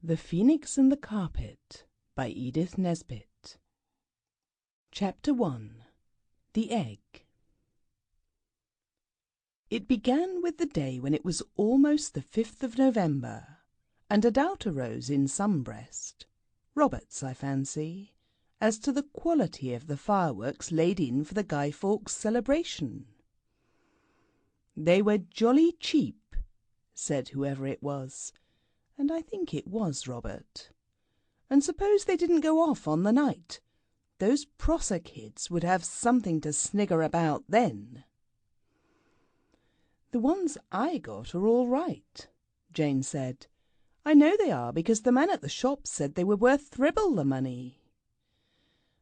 The Phoenix and the Carpet by Edith Nesbit. Chapter 1. The Egg. It began with the day when it was almost the 5th of November, and a doubt arose in some breast, Robert's I fancy, as to the quality of the fireworks laid in for the Guy Fawkes celebration. They were jolly cheap, said whoever it was, and I think it was Robert. And suppose they didn't go off on the night, those Prosser kids would have something to snigger about then. "The ones I got are all right," Jane said. "I know they are, because the man at the shop said they were worth thribble the money."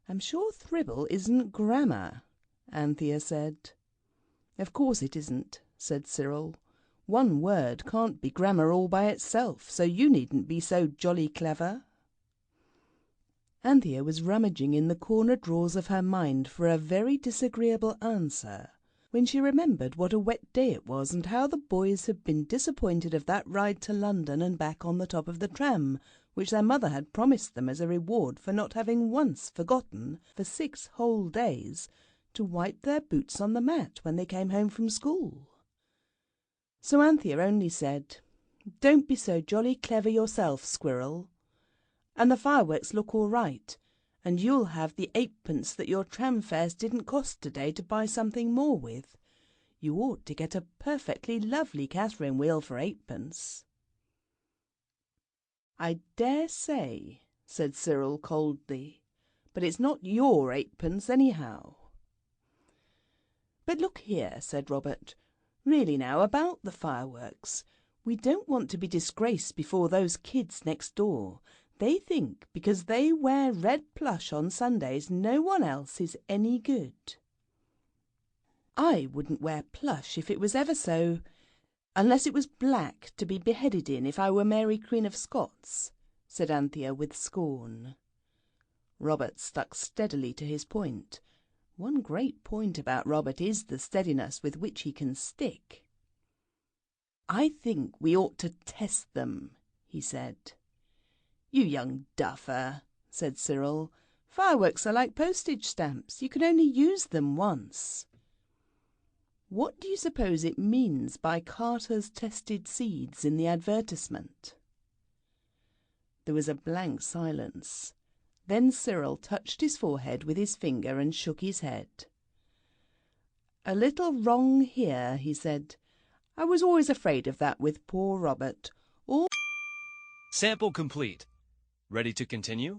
"I'm sure thribble isn't grammar," Anthea said. "Of course it isn't," said Cyril. "One word can't be grammar all by itself, so you needn't be so jolly clever." Anthea was rummaging in the corner drawers of her mind for a very disagreeable answer, when she remembered what a wet day it was, and how the boys had been disappointed of that ride to London and back on the top of the tram, which their mother had promised them as a reward for not having once forgotten, for 6 whole days, to wipe their boots on the mat when they came home from school. So Anthea only said, "Don't be so jolly clever yourself, Squirrel. And the fireworks look all right, and you'll have the 8pence that your tram fares didn't cost today to buy something more with. You ought to get a perfectly lovely Catherine wheel for 8pence." "I dare say," said Cyril coldly, "but it's not your 8pence anyhow." "But look here," said Robert, "really now, about the fireworks. We don't want to be disgraced before those kids next door. They think because they wear red plush on Sundays no one else is any good." "I wouldn't wear plush if it was ever so, unless it was black to be beheaded in if I were Mary Queen of Scots," said Anthea with scorn. Robert stuck steadily to his point. One great point about Robert is the steadiness with which he can stick. "I think we ought to test them," he said. "You young duffer," said Cyril. "Fireworks are like postage stamps. You can only use them once." "What do you suppose it means by Carter's tested seeds in the advertisement?" There was a blank silence. Then Cyril touched his forehead with his finger and shook his head. "A little wrong here," he said. "I was always afraid of that with poor Robert. Sample complete. Ready to continue?